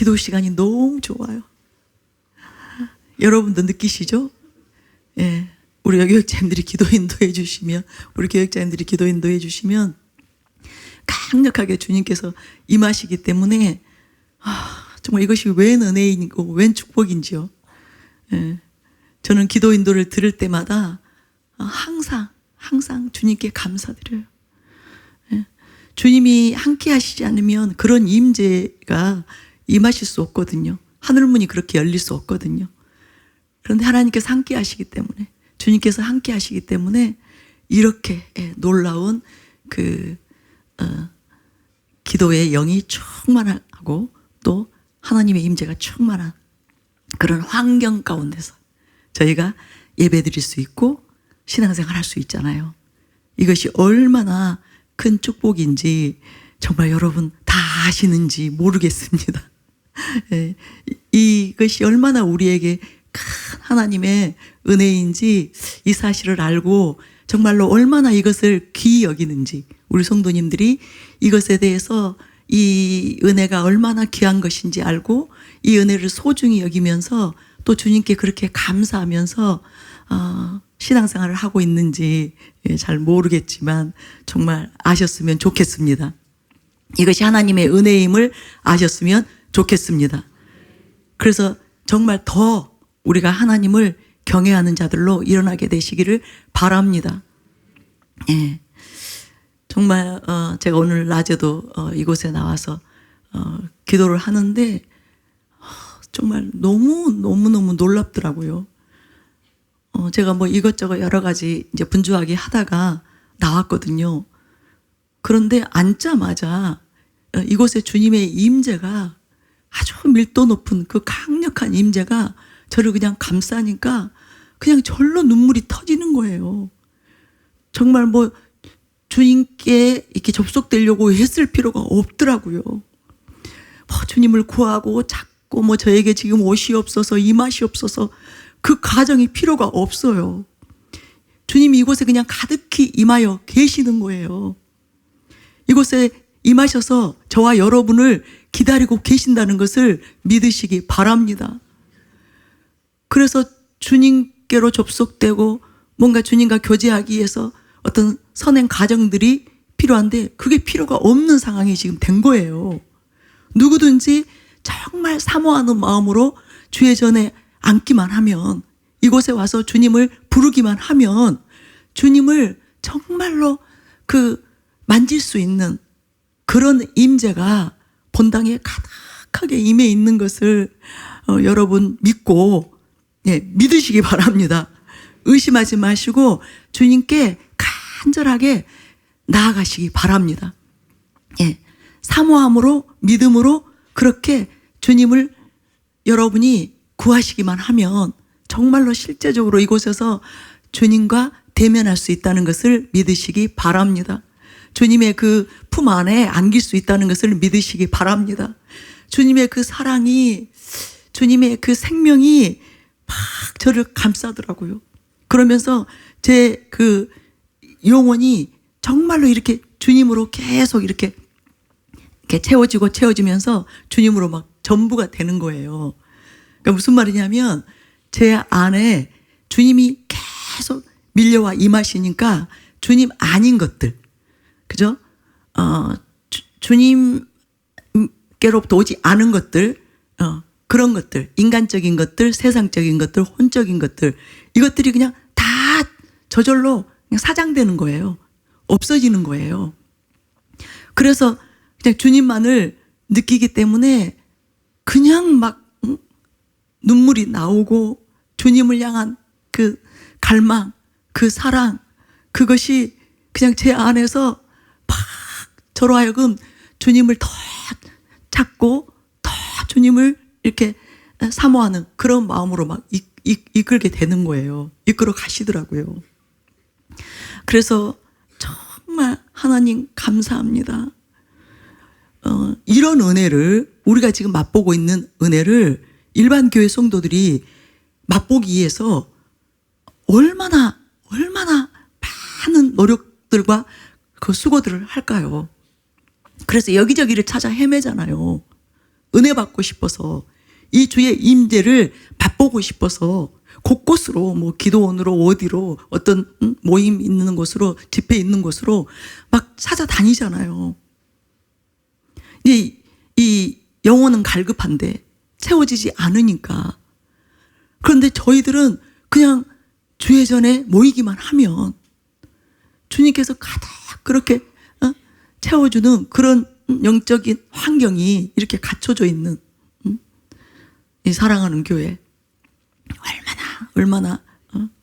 기도 시간이 너무 좋아요. 여러분도 느끼시죠? 예. 우리 여교육자님들이 기도 인도해 주시면, 우리 교육자님들이 기도 인도해 주시면 강력하게 주님께서 임하시기 때문에 정말 이것이 웬 은혜이고 웬 축복인지요. 예. 저는 기도 인도를 들을 때마다 항상 주님께 감사드려요. 예. 주님이 함께 하시지 않으면 그런 임재가 임하실 수 없거든요. 하늘문이 그렇게 열릴 수 없거든요. 그런데 하나님께서 함께 하시기 때문에, 주님께서 함께 하시기 때문에 이렇게 놀라운 기도의 영이 충만하고 또 하나님의 임재가 충만한 그런 환경 가운데서 저희가 예배드릴 수 있고 신앙생활 할 수 있잖아요. 이것이 얼마나 큰 축복인지 정말 여러분 다 아시는지 모르겠습니다. 이것이 얼마나 우리에게 큰 하나님의 은혜인지 이 사실을 알고 정말로 얼마나 이것을 귀히 여기는지, 우리 성도님들이 이것에 대해서 이 은혜가 얼마나 귀한 것인지 알고 이 은혜를 소중히 여기면서 또 주님께 그렇게 감사하면서 신앙생활을 하고 있는지 잘 모르겠지만 정말 아셨으면 좋겠습니다. 이것이 하나님의 은혜임을 아셨으면 좋겠습니다. 그래서 정말 더 우리가 하나님을 경외하는 자들로 일어나게 되시기를 바랍니다. 예. 정말 제가 오늘 낮에도 이곳에 나와서 기도를 하는데 정말 너무 놀랍더라고요. 제가 뭐 이것저것 여러 가지 이제 분주하게 하다가 나왔거든요. 그런데 앉자마자 이곳에 주님의 임재가 아주 밀도 높은 그 강력한 임재가 저를 그냥 감싸니까 그냥 절로 눈물이 터지는 거예요. 정말 뭐 주님께 이렇게 접속되려고 했을 필요가 없더라고요. 뭐 주님을 구하고 찾고 뭐 저에게 지금 오시옵소서, 임하시옵소서, 그 과정이 필요가 없어요. 주님이 이곳에 그냥 가득히 임하여 계시는 거예요. 이곳에 임하셔서 저와 여러분을 기다리고 계신다는 것을 믿으시기 바랍니다. 그래서 주님께로 접속되고 뭔가 주님과 교제하기 위해서 어떤 선행 과정들이 필요한데 그게 필요가 없는 상황이 지금 된 거예요. 누구든지 정말 사모하는 마음으로 주의 전에 앉기만 하면, 이곳에 와서 주님을 부르기만 하면 주님을 정말로 만질 수 있는 그런 임재가 본당에 가득하게 임해 있는 것을 여러분 믿고 믿으시기 바랍니다. 의심하지 마시고 주님께 간절하게 나아가시기 바랍니다. 사모함으로, 믿음으로 그렇게 주님을 여러분이 구하시기만 하면 정말로 실제적으로 이곳에서 주님과 대면할 수 있다는 것을 믿으시기 바랍니다. 주님의 그 품 안에 안길 수 있다는 것을 믿으시기 바랍니다. 주님의 그 사랑이, 주님의 그 생명이 막 저를 감싸더라고요. 그러면서 제 그 영혼이 정말로 이렇게 주님으로 계속 이렇게 채워지면서 주님으로 막 전부가 되는 거예요. 그러니까 무슨 말이냐면 제 안에 주님이 계속 밀려와 임하시니까 주님 아닌 것들, 그죠? 주님께로부터 오지 않은 것들, 그런 것들, 인간적인 것들, 세상적인 것들, 혼적인 것들, 이것들이 그냥 다 저절로 그냥 사장되는 거예요. 없어지는 거예요. 그래서 그냥 주님만을 느끼기 때문에 그냥 막 눈물이 나오고 주님을 향한 그 갈망, 그 사랑, 그것이 그냥 제 안에서 막 저로 하여금 주님을 더 찾고 더 주님을 이렇게 사모하는 그런 마음으로 막 이끌게 되는 거예요. 이끌어 가시더라고요. 그래서 정말 하나님 감사합니다. 이런 은혜를, 우리가 지금 맛보고 있는 은혜를 일반 교회 성도들이 맛보기 위해서 얼마나 많은 노력들과 그 수고들을 할까요? 그래서 여기저기를 찾아 헤매잖아요. 은혜 받고 싶어서 이 주의 임재를 맛보고 싶어서 곳곳으로 뭐 기도원으로 어디로 어떤 모임 있는 곳으로 집회 있는 곳으로 막 찾아다니잖아요. 이 영혼은 갈급한데 채워지지 않으니까. 그런데 저희들은 그냥 주회전에 모이기만 하면 주님께서 가득 그렇게 채워주는 그런 영적인 환경이 이렇게 갖춰져 있는 이 사랑하는 교회, 얼마나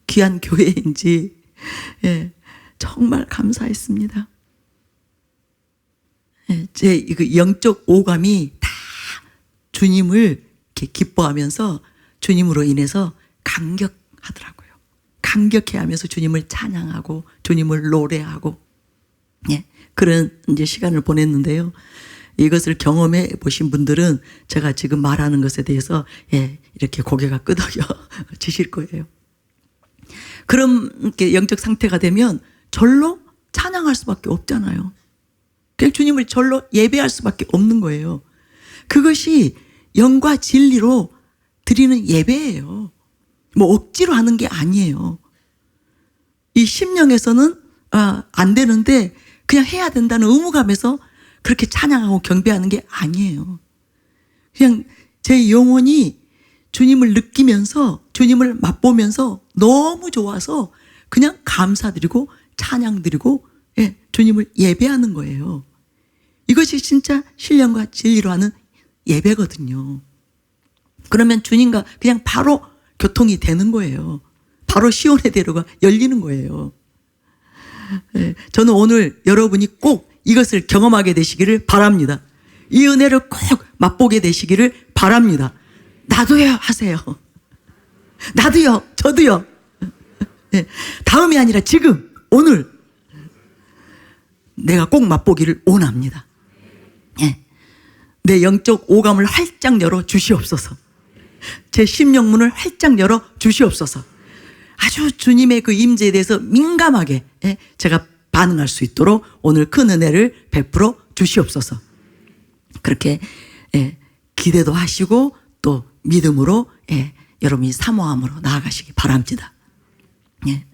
귀한 교회인지, 예, 정말 감사했습니다. 예, 제 그 영적 오감이 다 주님을 이렇게 기뻐하면서 주님으로 인해서 감격하더라고요. 감격해하면서 주님을 찬양하고 주님을 노래하고, 예, 그런 이제 시간을 보냈는데요. 이것을 경험해 보신 분들은 제가 지금 말하는 것에 대해서, 예, 이렇게 고개가 끄덕여지실 거예요. 그런 영적 상태가 되면 절로 찬양할 수밖에 없잖아요. 그냥 주님을 절로 예배할 수밖에 없는 거예요. 그것이 영과 진리로 드리는 예배예요. 뭐 억지로 하는 게 아니에요. 이 심령에서는 안 되는데 그냥 해야 된다는 의무감에서 그렇게 찬양하고 경배하는 게 아니에요. 그냥 제 영혼이 주님을 느끼면서 주님을 맛보면서 너무 좋아서 그냥 감사드리고 찬양드리고, 예, 주님을 예배하는 거예요. 이것이 진짜 신령과 진리로 하는 예배거든요. 그러면 주님과 그냥 바로 교통이 되는 거예요. 바로 시온의 대로가 열리는 거예요. 예, 저는 오늘 여러분이 꼭 이것을 경험하게 되시기를 바랍니다. 이 은혜를 꼭 맛보게 되시기를 바랍니다. 나도요 하세요. 나도요, 저도요. 예, 다음이 아니라 지금, 오늘 내가 꼭 맛보기를 원합니다. 예, 내 영적 오감을 활짝 열어 주시옵소서. 제 심령문을 활짝 열어 주시옵소서. 아주 주님의 그 임재에 대해서 민감하게, 예, 제가 반응할 수 있도록 오늘 큰 은혜를 베풀어 주시옵소서. 그렇게, 예, 기대도 하시고 또 믿음으로, 예, 여러분이 사모함으로 나아가시기 바랍니다. 예.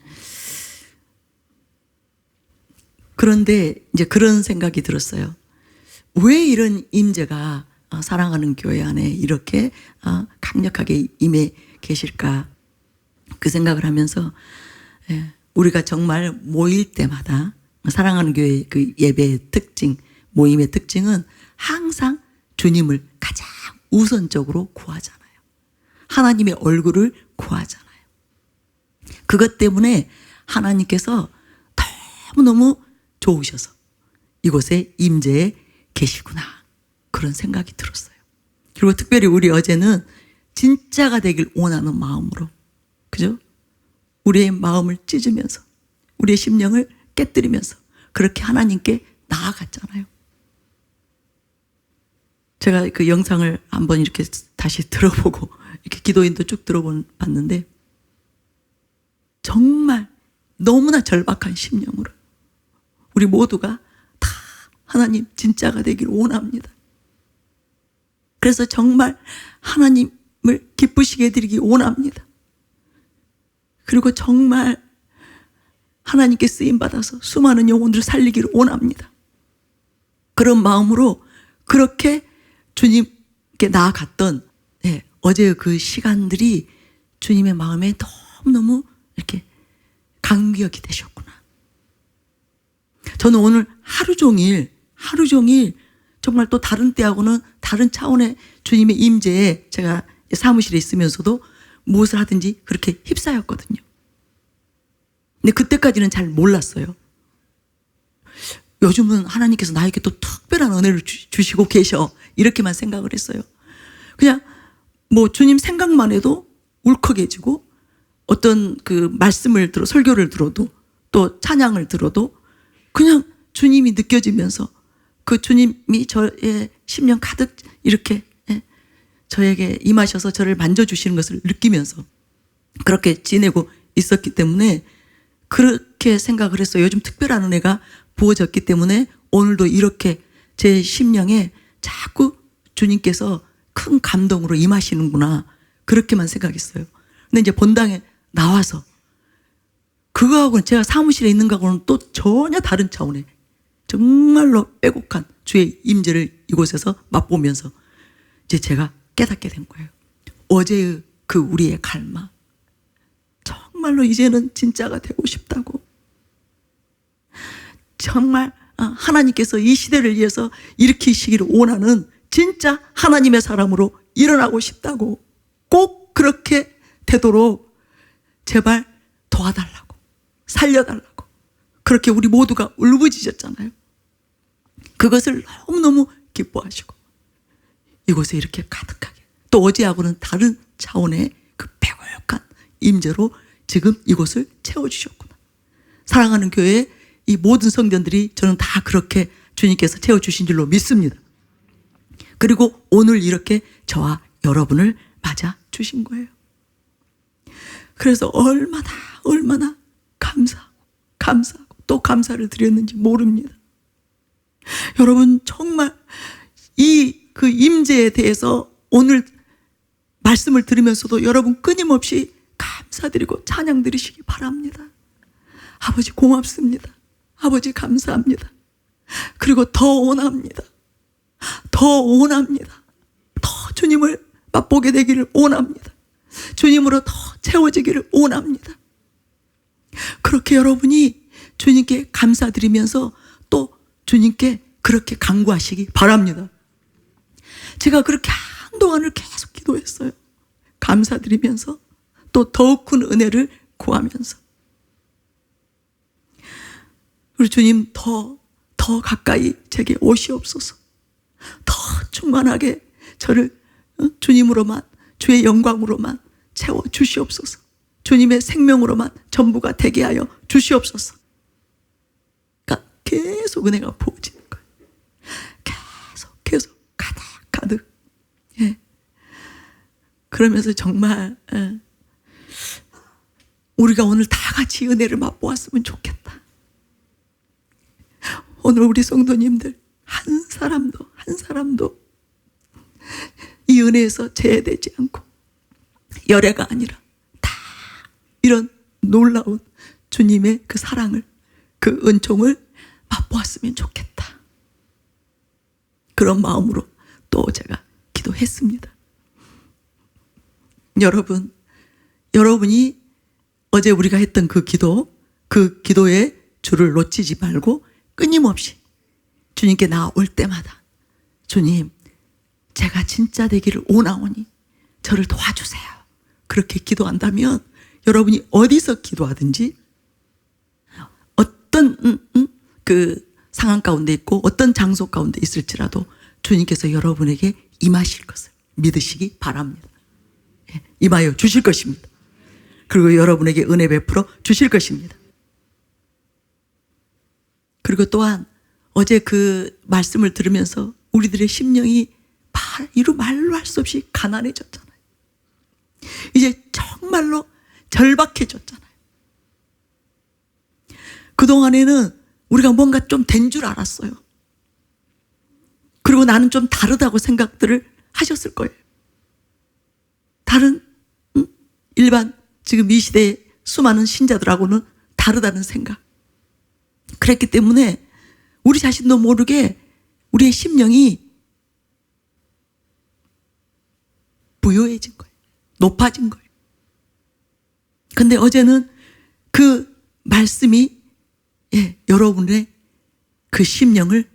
그런데 이제 그런 생각이 들었어요. 왜 이런 임재가 사랑하는 교회 안에 이렇게 강력하게 임해 계실까? 그 생각을 하면서, 예, 우리가 정말 모일 때마다 사랑하는 교회 그 예배의 특징, 모임의 특징은 항상 주님을 가장 우선적으로 구하잖아요. 하나님의 얼굴을 구하잖아요. 그것 때문에 하나님께서 너무너무 좋으셔서 이곳에 임재해 계시구나, 그런 생각이 들었어요. 그리고 특별히 우리 어제는 진짜가 되길 원하는 마음으로, 그죠? 우리의 마음을 찢으면서 우리의 심령을 깨뜨리면서 그렇게 하나님께 나아갔잖아요. 제가 그 영상을 한번 이렇게 다시 들어보고 이렇게 기도인도 쭉 들어봤는데 정말 너무나 절박한 심령으로 우리 모두가 다 하나님 진짜가 되기를 원합니다. 그래서 정말 하나님을 기쁘시게 해드리기 원합니다. 그리고 정말 하나님께 쓰임받아서 수많은 영혼들을 살리기를 원합니다. 그런 마음으로 그렇게 주님께 나아갔던, 네, 어제의 그 시간들이 주님의 마음에 너무너무 이렇게 감격이 되셨구나. 저는 오늘 하루 종일 정말 또 다른 때하고는 다른 차원의 주님의 임재에 제가 사무실에 있으면서도 무엇을 하든지 그렇게 휩싸였거든요. 근데 그때까지는 잘 몰랐어요. 요즘은 하나님께서 나에게 또 특별한 은혜를 주시고 계셔, 이렇게만 생각을 했어요. 그냥 뭐 주님 생각만 해도 울컥해지고, 어떤 그 말씀을 설교를 들어도 또 찬양을 들어도 그냥 주님이 느껴지면서 그 주님이 저의 심령 가득 이렇게, 예, 저에게 임하셔서 저를 만져주시는 것을 느끼면서 그렇게 지내고 있었기 때문에 그렇게 생각을 했어요. 요즘 특별한 은혜가 부어졌기 때문에 오늘도 이렇게 제 심령에 자꾸 주님께서 큰 감동으로 임하시는구나. 그렇게만 생각했어요. 근데 이제 본당에 나와서 그거하고는 제가 사무실에 있는 거하고는 또 전혀 다른 차원의 정말로 빼곡한 주의 임재를 이곳에서 맛보면서 이제 제가 깨닫게 된 거예요. 어제의 그 우리의 갈망. 정말로 이제는 진짜가 되고 싶다고. 정말 하나님께서 이 시대를 위해서 일으키시기를 원하는 진짜 하나님의 사람으로 일어나고 싶다고. 꼭 그렇게 되도록 제발 도와달라고, 살려달라고. 그렇게 우리 모두가 울부짖었잖아요. 그것을 너무너무 기뻐하시고 이곳에 이렇게 가득하게, 또 어제하고는 다른 차원의 그 빼곡한 임재로 지금 이곳을 채워주셨구나. 사랑하는 교회의 이 모든 성전들이 저는 다 그렇게 주님께서 채워주신 줄로 믿습니다. 그리고 오늘 이렇게 저와 여러분을 맞아 주신 거예요. 그래서 얼마나 감사하고 또 감사를 드렸는지 모릅니다. 여러분, 정말 이 그 임재에 대해서 오늘 말씀을 들으면서도 여러분 끊임없이 감사드리고 찬양 드리시기 바랍니다. 아버지 고맙습니다. 아버지 감사합니다. 그리고 더 원합니다. 더 주님을 맛보게 되기를 원합니다. 주님으로 더 채워지기를 원합니다. 그렇게 여러분이 주님께 감사드리면서 또 주님께 그렇게 간구하시기 바랍니다. 제가 그렇게 한동안을 계속 기도했어요. 감사드리면서 또 더욱 큰 은혜를 구하면서. 우리 주님 더 가까이 제게 오시옵소서. 더 충만하게 저를 주님으로만, 주의 영광으로만 채워 주시옵소서. 주님의 생명으로만 전부가 되게 하여 주시옵소서. 그러니까 계속 은혜가 부어지는 거예요. 계속 가득. 예. 그러면서 정말 우리가 오늘 다 같이 은혜를 맛보았으면 좋겠다. 오늘 우리 성도님들 한 사람도 이 은혜에서 제외되지 않고 열애가 아니라 다 이런 놀라운 주님의 그 사랑을, 그 은총을 맛보았으면 좋겠다. 그런 마음으로 또 제가 기도했습니다. 여러분이 어제 우리가 했던 그 기도의 줄을 놓치지 말고 끊임없이 주님께 나올 때마다 주님, 제가 진짜 되기를 원하오니 저를 도와주세요. 그렇게 기도한다면 여러분이 어디서 기도하든지 어떤 그 상황 가운데 있고 어떤 장소 가운데 있을지라도 주님께서 여러분에게 임하실 것을 믿으시기 바랍니다. 임하여 주실 것입니다. 그리고 여러분에게 은혜 베풀어 주실 것입니다. 그리고 또한 어제 그 말씀을 들으면서 우리들의 심령이 이루 말로 할 수 없이 가난해졌잖아요. 이제 정말로 절박해졌잖아요. 그동안에는 우리가 뭔가 좀 된 줄 알았어요. 그리고 나는 좀 다르다고 생각들을 하셨을 거예요. 다른 일반 지금 이 시대의 수많은 신자들하고는 다르다는 생각. 그랬기 때문에 우리 자신도 모르게 우리의 심령이 부요해진 거예요. 높아진 거예요. 근데 어제는 그 말씀이 여러분의 그 심령을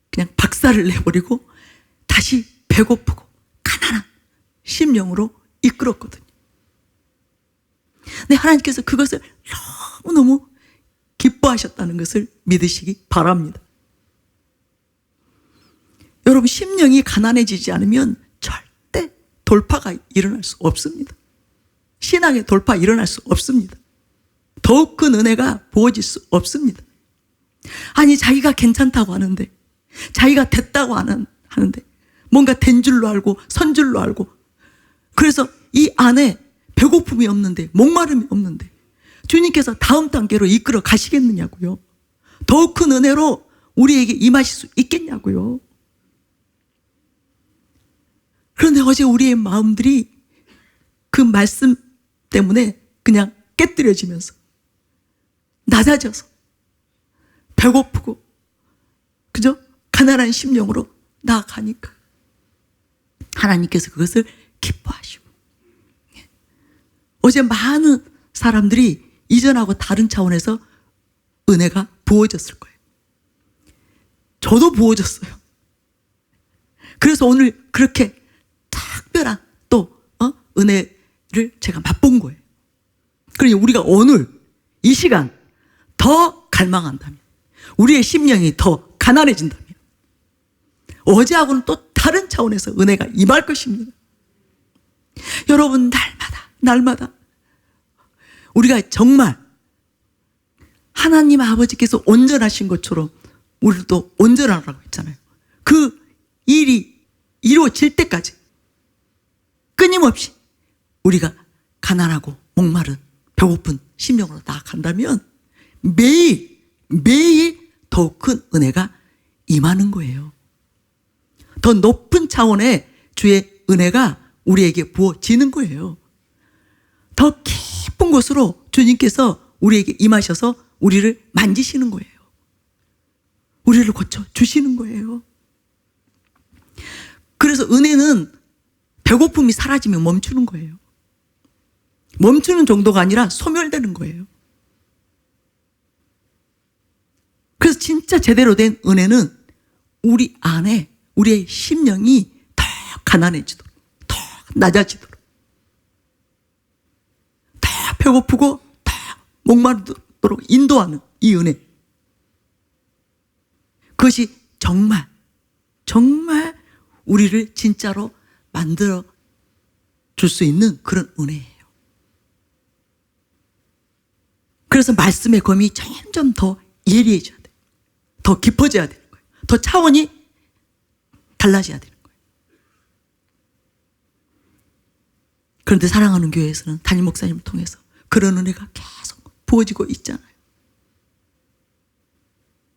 그냥 박살을 내버리고 다시 배고프고 가난한 심령으로 이끌었거든요. 근데 하나님께서 그것을 너무너무 기뻐하셨다는 것을 믿으시기 바랍니다. 여러분, 심령이 가난해지지 않으면 절대 돌파가 일어날 수 없습니다. 신앙의 돌파 일어날 수 없습니다. 더욱 큰 은혜가 부어질 수 없습니다. 아니, 자기가 괜찮다고 하는데, 자기가 됐다고 하는데, 뭔가 된 줄로 알고 선 줄로 알고, 그래서 이 안에 배고픔이 없는데, 목마름이 없는데 주님께서 다음 단계로 이끌어 가시겠느냐고요. 더욱 큰 은혜로 우리에게 임하실 수 있겠냐고요. 그런데 어제 우리의 마음들이 그 말씀 때문에 그냥 깨뜨려지면서 낮아져서 배고프고 그죠? 가난한 심령으로 나아가니까 하나님께서 그것을 기뻐하시고, 어제 많은 사람들이 이전하고 다른 차원에서 은혜가 부어졌을 거예요. 저도 부어졌어요. 그래서 오늘 그렇게 특별한 또 은혜를 제가 맛본 거예요. 그러니 우리가 오늘 이 시간 더 갈망한다면, 우리의 심령이 더 가난해진다면 어제하고는 또 다른 차원에서 은혜가 임할 것입니다. 여러분, 날마다 우리가 정말 하나님 아버지께서 온전하신 것처럼 우리도 온전하라고 했잖아요. 그 일이 이루어질 때까지 끊임없이 우리가 가난하고 목마른 배고픈 심령으로 나아간다면 매일 더욱 큰 은혜가 임하는 거예요. 더 높은 차원의 주의 은혜가 우리에게 부어지는 거예요. 더 깊은 곳으로 주님께서 우리에게 임하셔서 우리를 만지시는 거예요. 우리를 고쳐주시는 거예요. 그래서 은혜는 배고픔이 사라지면 멈추는 거예요. 멈추는 정도가 아니라 소멸되는 거예요. 그래서 진짜 제대로 된 은혜는 우리 안에 우리의 심령이 더 가난해지도록, 더 낮아지도록, 더 배고프고 더 목마르도록 인도하는 이 은혜, 그것이 정말 우리를 진짜로 만들어 줄 수 있는 그런 은혜예요. 그래서 말씀의 검이 점점 더 예리해져야 돼요. 더 깊어져야 되는 거예요. 더 차원이 달라져야 되는 거예요. 그런데 사랑하는 교회에서는 담임 목사님을 통해서 그런 은혜가 계속 부어지고 있잖아요.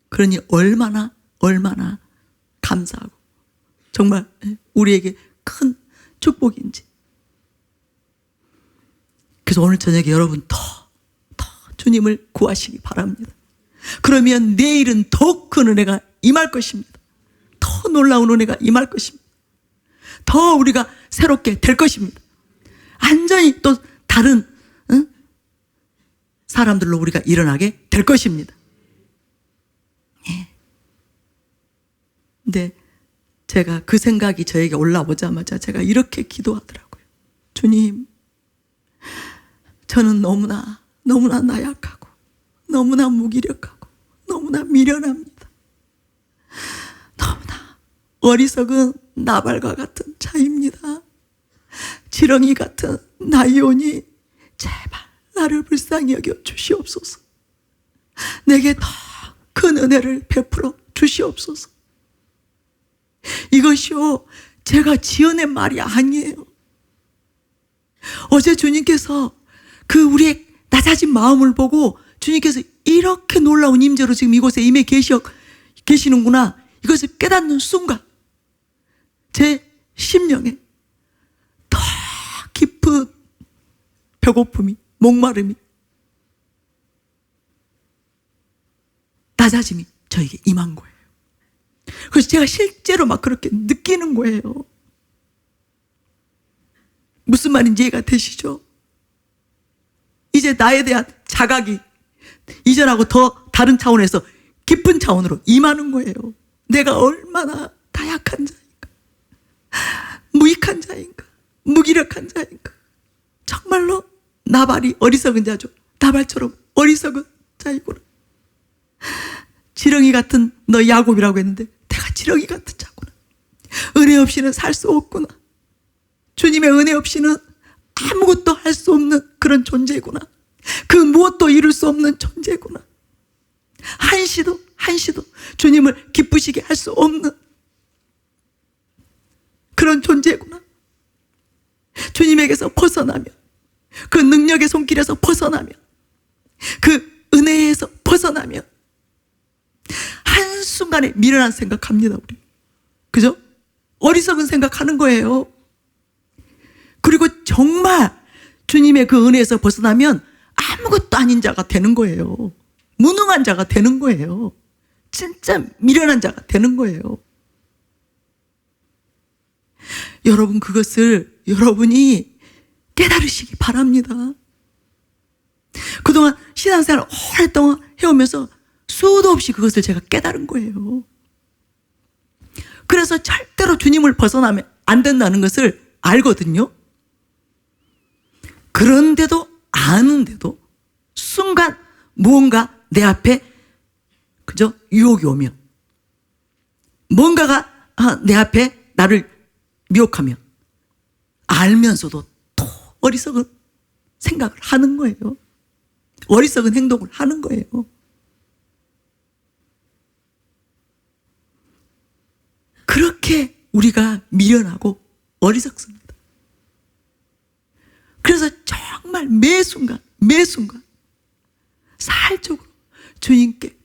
그러니 얼마나 감사하고 정말 우리에게 큰 축복인지. 그래서 오늘 저녁에 여러분 더 주님을 구하시기 바랍니다. 그러면 내일은 더 큰 은혜가 임할 것입니다. 더 놀라운 은혜가 임할 것입니다. 더 우리가 새롭게 될 것입니다. 완전히 또 다른 사람들로 우리가 일어나게 될 것입니다. 근데 제가 그 생각이 저에게 올라오자마자 제가 이렇게 기도하더라고요. 주님, 저는 너무나 나약하고 너무나 무기력하고 너무나 미련합니다. 너무나 어리석은 나발과 같은 자입니다. 지렁이 같은 나이오니 제발 나를 불쌍히 여겨 주시옵소서. 내게 더 큰 은혜를 베풀어 주시옵소서. 이것이요, 제가 지어낸 말이 아니에요. 어제 주님께서 그 우리의 낮아진 마음을 보고 주님께서 이렇게 놀라운 임재로 지금 이곳에 임해 계시는구나, 이것을 깨닫는 순간 제 심령에 더 깊은 배고픔이, 목마름이, 낮아짐이 저에게 임한 거예요. 그래서 제가 실제로 막 그렇게 느끼는 거예요. 무슨 말인지 이해가 되시죠? 이제 나에 대한 자각이 이전하고 더 다른 차원에서 깊은 차원으로 임하는 거예요. 내가 얼마나 다약한 자인가, 무익한 자인가, 무기력한 자인가. 정말로 나발이 어리석은 자죠. 나발처럼 어리석은 자이구나. 지렁이 같은 너 야곱이라고 했는데 내가 지렁이 같은 자구나. 은혜 없이는 살 수 없구나. 주님의 은혜 없이는 아무것도 할 수 없는 그런 존재구나. 그 무엇도 이룰 수 없는 존재구나. 한시도 주님을 기쁘시게 할 수 없는 그런 존재구나. 주님에게서 벗어나면, 그 능력의 손길에서 벗어나면, 그 은혜에서 벗어나면 한순간에 미련한 생각합니다, 우리. 그죠? 어리석은 생각하는 거예요. 정말 주님의 그 은혜에서 벗어나면 아무것도 아닌 자가 되는 거예요. 무능한 자가 되는 거예요. 진짜 미련한 자가 되는 거예요. 여러분, 그것을 여러분이 깨달으시기 바랍니다. 그동안 신앙생활 오랫동안 해오면서 수도 없이 그것을 제가 깨달은 거예요. 그래서 절대로 주님을 벗어나면 안 된다는 것을 알거든요. 그런데도 아는데도 순간 무언가 내 앞에 그죠? 유혹이 오면, 뭔가가 내 앞에 나를 미혹하면 알면서도 또 어리석은 생각을 하는 거예요. 어리석은 행동을 하는 거예요. 그렇게 우리가 미련하고 어리석습니다. 그래서 정말 매 순간 살적으로 주님께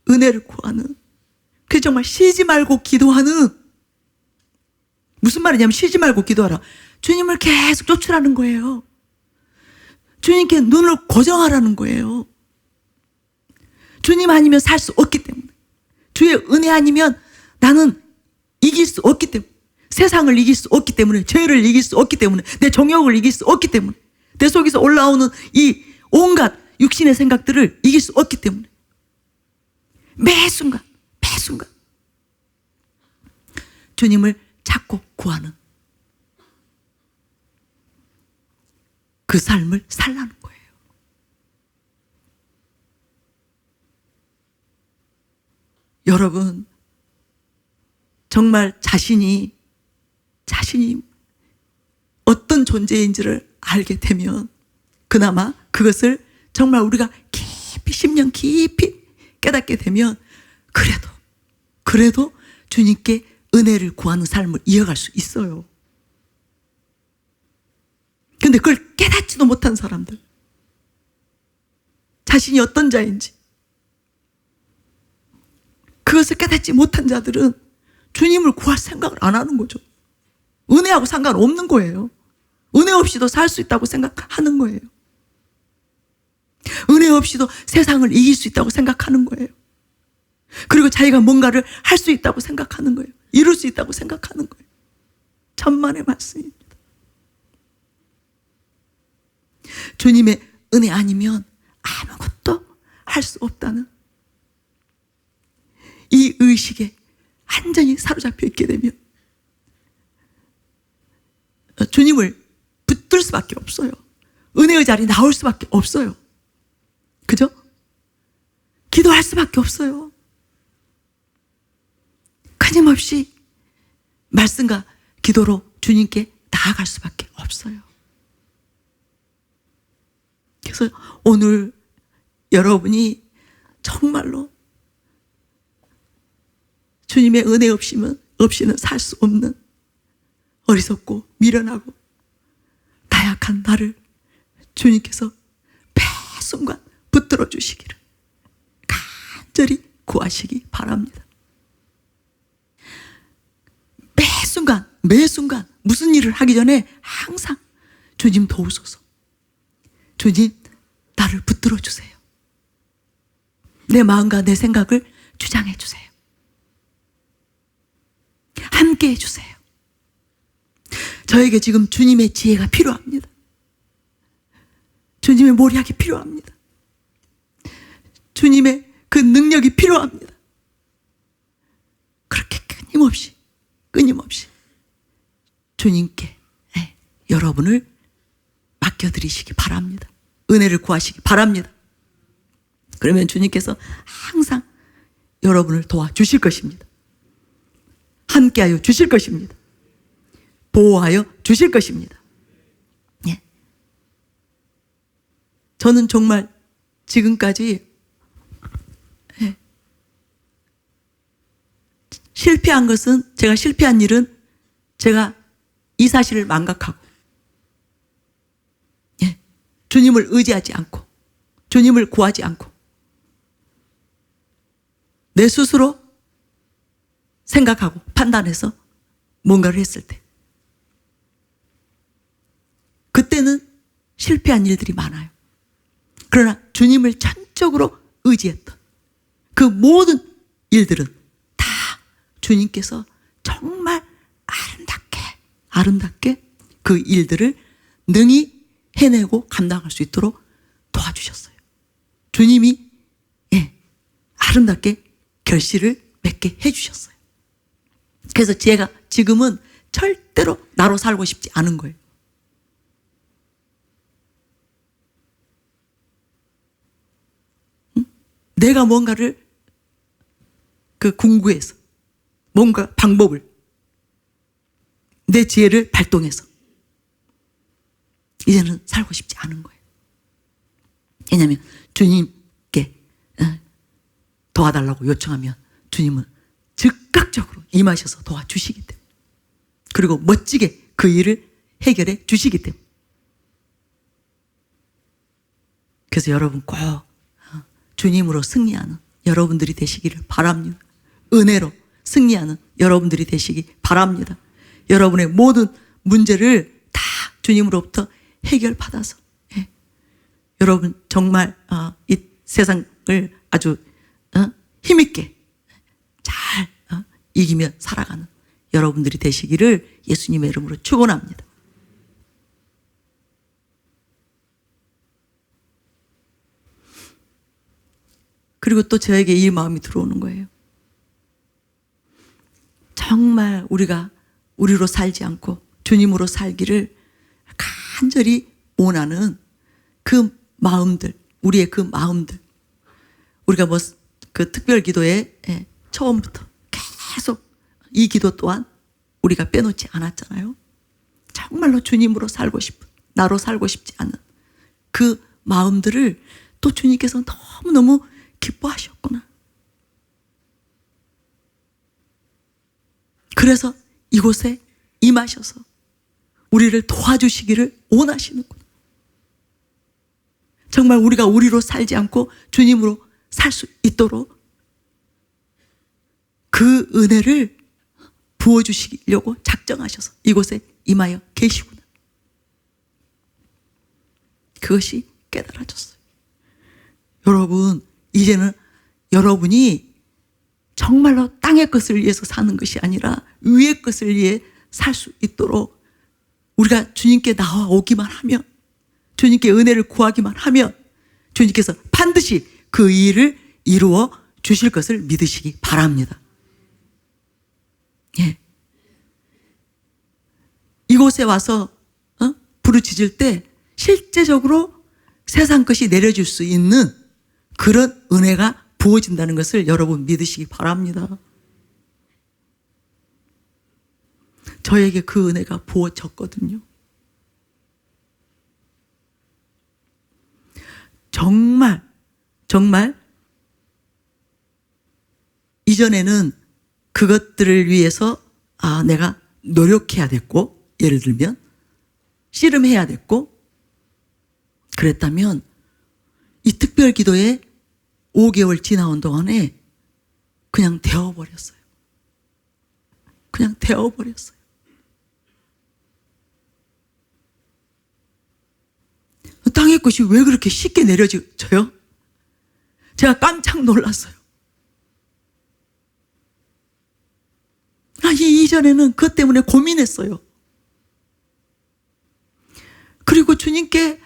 은혜를 구하는, 그 정말 쉬지 말고 기도하는, 무슨 말이냐면 쉬지 말고 기도하라. 주님을 계속 쫓으라는 거예요. 주님께 눈을 고정하라는 거예요. 주님 아니면 살 수 없기 때문에, 주의 은혜 아니면 나는 이길 수 없기 때문에, 세상을 이길 수 없기 때문에, 죄를 이길 수 없기 때문에, 내 정욕을 이길 수 없기 때문에, 내 속에서 올라오는 이 온갖 육신의 생각들을 이길 수 없기 때문에 매 순간 주님을 찾고 구하는 그 삶을 살라는 거예요. 여러분, 정말 자신이 어떤 존재인지를 알게 되면 그나마 그것을 정말 우리가 깊이, 10년 깊이 깨닫게 되면 그래도 주님께 은혜를 구하는 삶을 이어갈 수 있어요. 근데 그걸 깨닫지도 못한 사람들, 자신이 어떤 자인지 그것을 깨닫지 못한 자들은 주님을 구할 생각을 안 하는 거죠. 은혜하고 상관없는 거예요. 은혜 없이도 살 수 있다고 생각하는 거예요. 은혜 없이도 세상을 이길 수 있다고 생각하는 거예요. 그리고 자기가 뭔가를 할 수 있다고 생각하는 거예요. 이룰 수 있다고 생각하는 거예요. 천만의 말씀입니다. 주님의 은혜 아니면 아무것도 할 수 없다는 이 의식에 완전히 사로잡혀 있게 되면 주님을 붙들 수밖에 없어요. 은혜의 자리 나올 수밖에 없어요. 그죠? 기도할 수밖에 없어요. 끊임없이 말씀과 기도로 주님께 나아갈 수밖에 없어요. 그래서 오늘 여러분이 정말로 주님의 은혜 없이는 살 수 없는 어리석고 미련하고 나약한 나를 주님께서 매 순간 붙들어 주시기를 간절히 구하시기 바랍니다. 매 순간 무슨 일을 하기 전에 항상 주님 도우소서, 주님 나를 붙들어 주세요, 내 마음과 내 생각을 주장해 주세요, 함께 해주세요. 저에게 지금 주님의 지혜가 필요합니다. 주님의 모략이 필요합니다. 주님의 그 능력이 필요합니다. 그렇게 끊임없이 주님께 여러분을 맡겨드리시기 바랍니다. 은혜를 구하시기 바랍니다. 그러면 주님께서 항상 여러분을 도와주실 것입니다. 함께하여 주실 것입니다. 보호하여 주실 것입니다. 예. 저는 정말 지금까지 실패한 것은, 제가 실패한 일은 제가 이 사실을 망각하고 주님을 의지하지 않고 주님을 구하지 않고 내 스스로 생각하고 판단해서 뭔가를 했을 때, 그때는 실패한 일들이 많아요. 그러나 주님을 전적으로 의지했던 그 모든 일들은 다 주님께서 정말 아름답게 그 일들을 능히 해내고 감당할 수 있도록 도와주셨어요. 주님이 아름답게 결실을 맺게 해주셨어요. 그래서 제가 지금은 절대로 나로 살고 싶지 않은 거예요. 내가 뭔가를 궁구해서 뭔가 방법을 내 지혜를 발동해서 이제는 살고 싶지 않은 거예요. 왜냐하면 주님께 도와달라고 요청하면 주님은 즉각적으로 임하셔서 도와주시기 때문에, 그리고 멋지게 그 일을 해결해 주시기 때문에. 그래서 여러분 꼭 주님으로 승리하는 여러분들이 되시기를 바랍니다. 은혜로 승리하는 여러분들이 되시기 바랍니다. 여러분의 모든 문제를 다 주님으로부터 해결받아서 여러분 정말 이 세상을 아주 힘있게 잘 이기며 살아가는 여러분들이 되시기를 예수님의 이름으로 축원합니다. 그리고 또 저에게 이 마음이 들어오는 거예요. 정말 우리가 우리로 살지 않고 주님으로 살기를 간절히 원하는 그 마음들, 우리의 그 마음들, 우리가 그 특별 기도에 처음부터 계속 이 기도 또한 우리가 빼놓지 않았잖아요. 정말로 주님으로 살고 싶은, 나로 살고 싶지 않은 그 마음들을 또 주님께서 너무너무 기뻐하셨구나. 그래서 이곳에 임하셔서 우리를 도와주시기를 원하시는구나. 정말 우리가 우리로 살지 않고 주님으로 살 수 있도록 그 은혜를 부어주시려고 작정하셔서 이곳에 임하여 계시구나. 그것이 깨달아졌어요. 여러분, 이제는 여러분이 정말로 땅의 것을 위해서 사는 것이 아니라 위의 것을 위해 살 수 있도록 우리가 주님께 나와오기만 하면, 주님께 은혜를 구하기만 하면 주님께서 반드시 그 일을 이루어 주실 것을 믿으시기 바랍니다. 이곳에 와서 부르짖을 때 실제적으로 세상 것이 내려줄 수 있는 그런 은혜가 부어진다는 것을 여러분 믿으시기 바랍니다. 저에게 그 은혜가 부어졌거든요. 정말 이전에는 그것들을 위해서 내가 노력해야 됐고, 예를 들면 씨름해야 됐고 그랬다면 이 특별 기도에 5개월 지나온 동안에 그냥 되어버렸어요. 그냥 되어버렸어요. 땅의 것이 왜 그렇게 쉽게 내려져요? 제가 깜짝 놀랐어요. 이전에는 그것 때문에 고민했어요. 그리고 주님께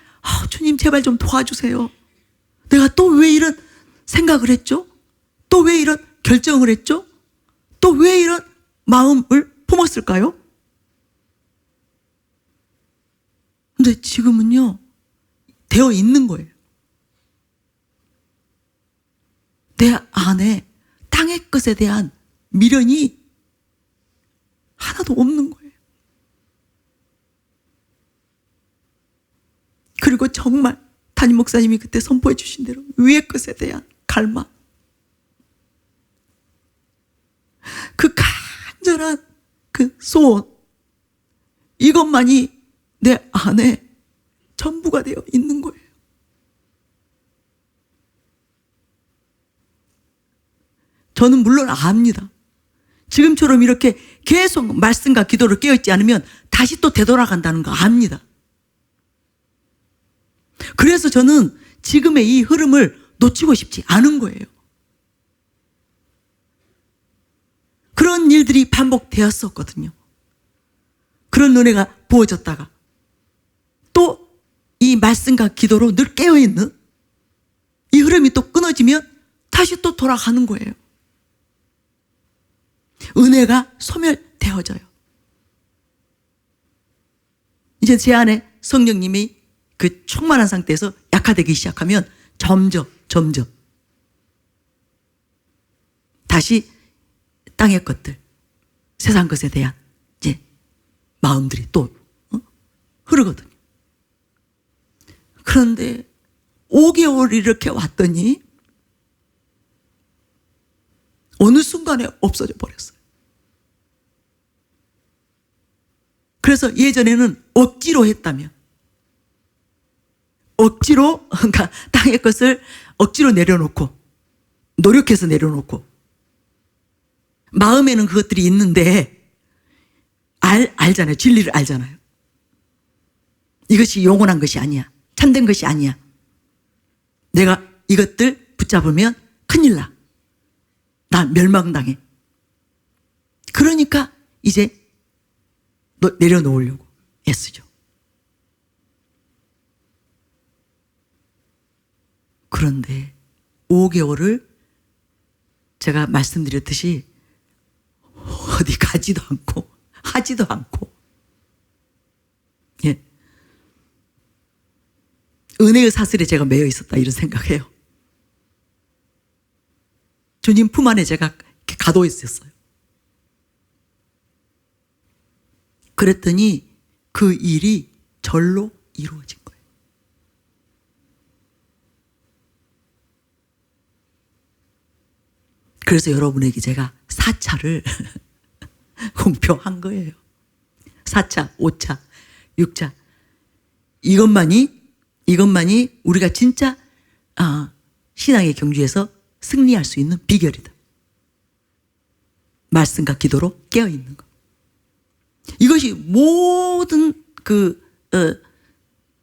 주님 제발 좀 도와주세요. 내가 또 왜 이런 생각을 했죠? 또 왜 이런 결정을 했죠? 또 왜 이런 마음을 품었을까요? 근데 지금은요, 되어 있는 거예요. 내 안에 땅의 것에 대한 미련이 하나도 없는 거예요. 그리고 정말 담임 목사님이 그때 선포해 주신 대로 위의 것에 대한 갈망, 그 간절한 그 소원, 이것만이 내 안에 전부가 되어 있는 거예요. 저는 물론 압니다. 지금처럼 이렇게 계속 말씀과 기도를 깨어있지 않으면 다시 또 되돌아간다는 거 압니다. 그래서 저는 지금의 이 흐름을 놓치고 싶지 않은 거예요. 그런 일들이 반복되었었거든요. 그런 은혜가 부어졌다가 또 이 말씀과 기도로 늘 깨어있는 이 흐름이 또 끊어지면 다시 또 돌아가는 거예요. 은혜가 소멸되어져요. 이제 제 안에 성령님이 그 충만한 상태에서 약화되기 시작하면 점점 다시 땅의 것들, 세상 것에 대한 이제 마음들이 또 흐르거든요. 그런데 5개월 이렇게 왔더니 어느 순간에 없어져 버렸어요. 그래서 예전에는 억지로 했다면, 억지로, 그러니까 땅의 것을 억지로 내려놓고, 노력해서 내려놓고, 마음에는 그것들이 있는데, 알잖아요. 진리를 알잖아요. 이것이 영원한 것이 아니야. 참된 것이 아니야. 내가 이것들 붙잡으면 큰일 나. 나 멸망당해. 그러니까 이제 내려놓으려고 애쓰죠. 그런데 5개월을 제가 말씀드렸듯이 어디 가지도 않고 하지도 않고, 예, 은혜의 사슬에 제가 매여 있었다 이런 생각해요. 주님 품 안에 제가 이렇게 가둬 있었어요. 그랬더니 그 일이 절로 이루어진 거예요. 그래서 여러분에게 제가 4차를 공표한 거예요. 4차, 5차, 6차. 이것만이 우리가 진짜 신앙의 경주에서 승리할 수 있는 비결이다. 말씀과 기도로 깨어있는 것. 이것이 모든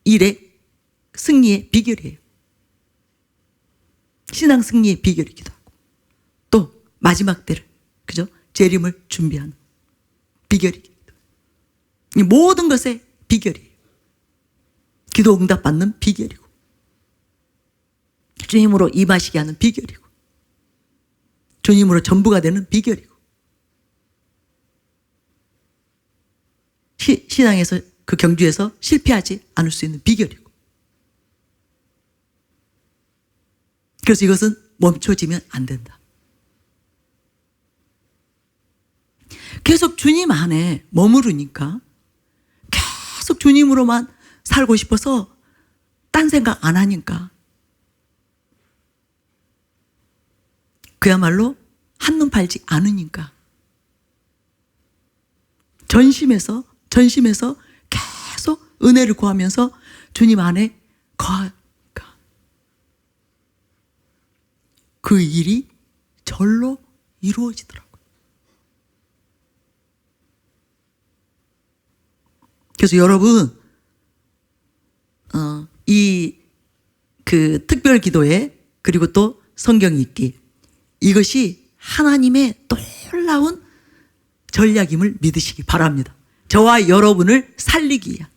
일의 승리의 비결이에요. 신앙 승리의 비결이기도 하고, 또 마지막 때를, 그죠? 재림을 준비하는 비결이기도 하고, 이 모든 것의 비결이에요. 기도 응답 받는 비결이고, 주님으로 임하시게 하는 비결이고, 주님으로 전부가 되는 비결이고, 신앙에서 그 경주에서 실패하지 않을 수 있는 비결이고, 그래서 이것은 멈춰지면 안 된다. 계속 주님 안에 머무르니까 계속 주님으로만 살고 싶어서 딴 생각 안 하니까 그야말로 한눈 팔지 않으니까 전심에서 계속 은혜를 구하면서 주님 안에 거하니까 그 일이 절로 이루어지더라고요. 그래서 여러분, 이 특별 기도회, 그리고 또 성경 읽기, 이것이 하나님의 놀라운 전략임을 믿으시기 바랍니다. 저와 여러분을 살리기 위한,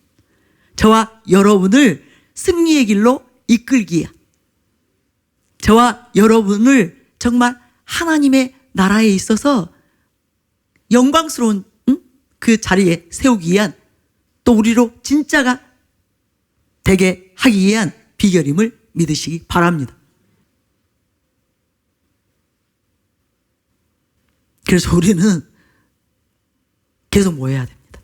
저와 여러분을 승리의 길로 이끌기 위한, 저와 여러분을 정말 하나님의 나라에 있어서 영광스러운 그 자리에 세우기 위한, 또 우리로 진짜가 되게 하기 위한 비결임을 믿으시기 바랍니다. 그래서 우리는 계속 모여야 됩니다.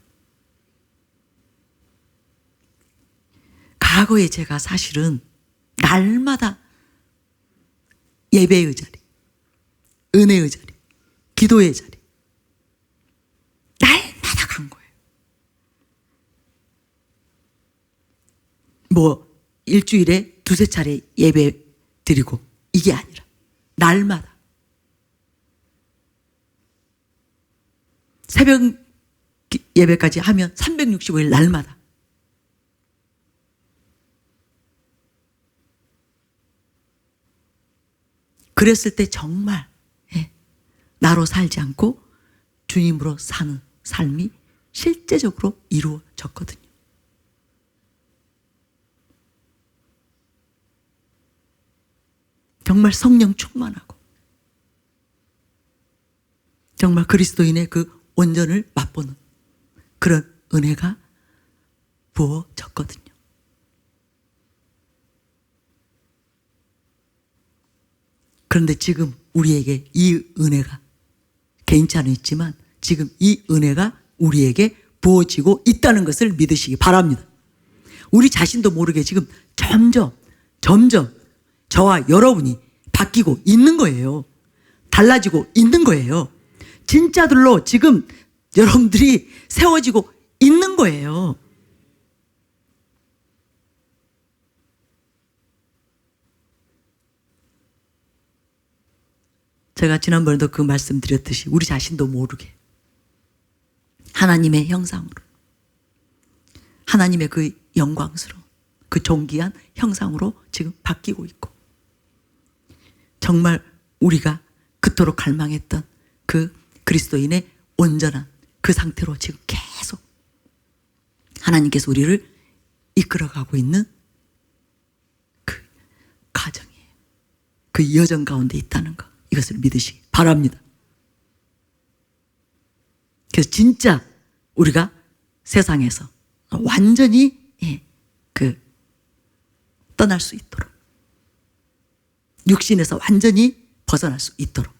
과거에 제가 사실은 날마다 예배의 자리, 은혜의 자리, 기도의 자리, 날마다 간 거예요. 뭐 일주일에 2-3차례 예배 드리고, 이게 아니라 날마다 새벽 예배까지 하면 365일 날마다 그랬을 때 정말 나로 살지 않고 주님으로 사는 삶이 실제적으로 이루어졌거든요. 정말 성령 충만하고 정말 그리스도인의 그 온전을 맛보는 그런 은혜가 부어졌거든요. 그런데 지금 우리에게 이 은혜가 개인차는 있지만 지금 이 은혜가 우리에게 부어지고 있다는 것을 믿으시기 바랍니다. 우리 자신도 모르게 지금 점점 저와 여러분이 바뀌고 있는 거예요. 달라지고 있는 거예요. 진짜들로 지금 여러분들이 세워지고 있는 거예요. 제가 지난번에도 그 말씀 드렸듯이 우리 자신도 모르게 하나님의 형상으로, 하나님의 그 영광스러운 그 존귀한 형상으로 지금 바뀌고 있고, 정말 우리가 그토록 갈망했던 그 그리스도인의 온전한 그 상태로 지금 계속 하나님께서 우리를 이끌어가고 있는 그 과정이에요. 그 여정 가운데 있다는 것, 이것을 믿으시기 바랍니다. 그래서 진짜 우리가 세상에서 완전히 떠날 수 있도록, 육신에서 완전히 벗어날 수 있도록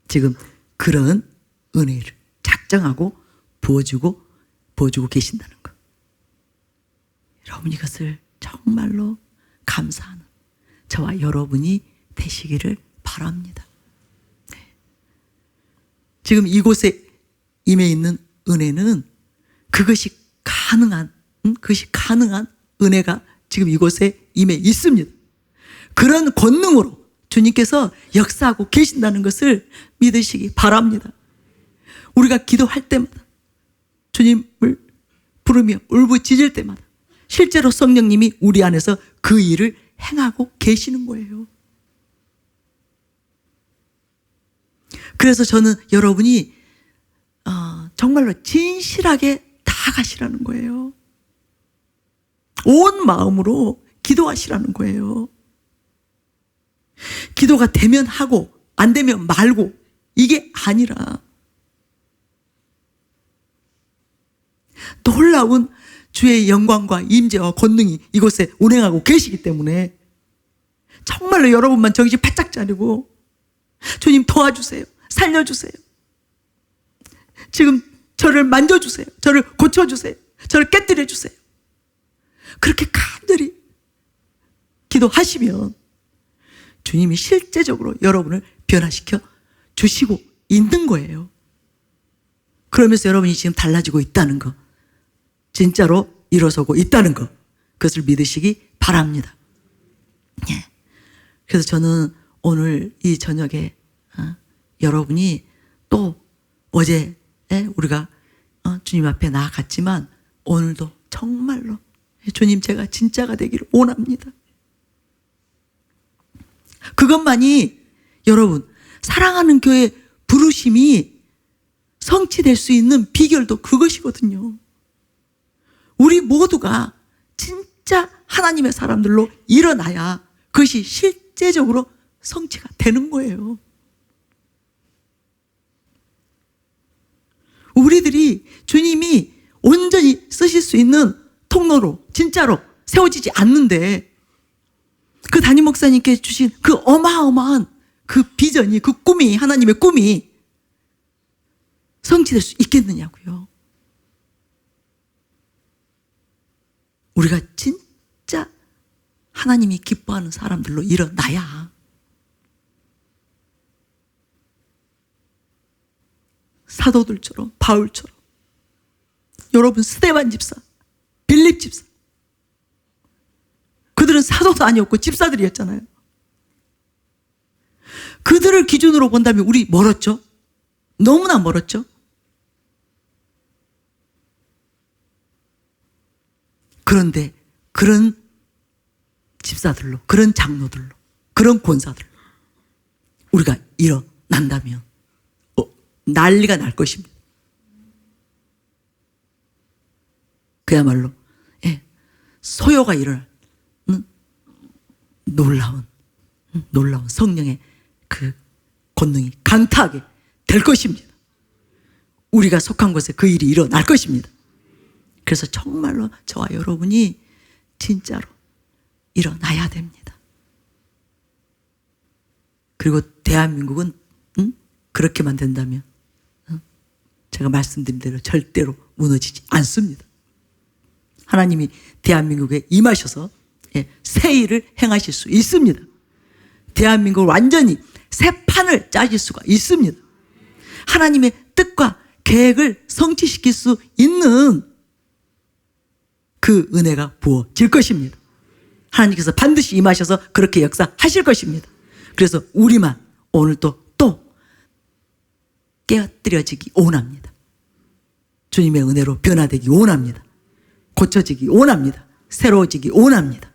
지금 그런 은혜를 작정하고 부어주고 계신다는 것. 여러분, 이것을 정말로 감사하는 저와 여러분이 되시기를 바랍니다. 지금 이곳에 임해 있는 은혜는 그것이 가능한 은혜가 지금 이곳에 임해 있습니다. 그런 권능으로 주님께서 역사하고 계신다는 것을 믿으시기 바랍니다. 우리가 기도할 때마다, 주님을 부르며 울부짖을 때마다 실제로 성령님이 우리 안에서 그 일을 행하고 계시는 거예요. 그래서 저는 여러분이 정말로 진실하게 나아가시라는 거예요. 온 마음으로 기도하시라는 거예요. 기도가 되면 하고 안 되면 말고, 이게 아니라 놀라운 주의 영광과 임재와 권능이 이곳에 운행하고 계시기 때문에 정말로 여러분만 정신 바짝 차리고 주님 도와주세요. 살려주세요. 지금 저를 만져주세요. 저를 고쳐주세요. 저를 깨뜨려주세요. 그렇게 간절히 기도하시면 주님이 실제적으로 여러분을 변화시켜 주시고 있는 거예요. 그러면서 여러분이 지금 달라지고 있다는 거, 진짜로 일어서고 있다는 거, 그것을 믿으시기 바랍니다. 그래서 저는 오늘 이 저녁에 여러분이 또 어제 우리가 주님 앞에 나아갔지만 오늘도 정말로 주님, 제가 진짜가 되기를 원합니다. 그것만이 여러분, 사랑하는 교회 부르심이 성취될 수 있는 비결도 그것이거든요. 우리 모두가 진짜 하나님의 사람들로 일어나야 그것이 실제적으로 성취가 되는 거예요. 우리들이 주님이 온전히 쓰실 수 있는 통로로 진짜로 세워지지 않는데, 그 담임 목사님께 주신 그 어마어마한 그 비전이, 그 꿈이, 하나님의 꿈이 성취될 수 있겠느냐고요. 우리가 진짜 하나님이 기뻐하는 사람들로 일어나야 사도들처럼, 바울처럼, 여러분 스데반 집사, 빌립 집사, 그들은 사도도 아니었고 집사들이었잖아요. 그들을 기준으로 본다면 우리 멀었죠? 너무나 멀었죠? 그런데 그런 집사들로, 그런 장로들로, 그런 권사들로 우리가 일어난다면 난리가 날 것입니다. 그야말로 소요가 일어날 놀라운 성령의 그 권능이 강타하게 될 것입니다. 우리가 속한 곳에 그 일이 일어날 것입니다. 그래서 정말로 저와 여러분이 진짜로 일어나야 됩니다. 그리고 대한민국은 그렇게만 된다면 제가 말씀드린 대로 절대로 무너지지 않습니다. 하나님이 대한민국에 임하셔서 새 일을 행하실 수 있습니다. 대한민국을 완전히 새 판을 짜실 수가 있습니다. 하나님의 뜻과 계획을 성취시킬 수 있는 그 은혜가 부어질 것입니다. 하나님께서 반드시 임하셔서 그렇게 역사하실 것입니다. 그래서 우리만 오늘도 또 깨어뜨려지기 원합니다. 주님의 은혜로 변화되기 원합니다. 고쳐지기 원합니다. 새로워지기 원합니다.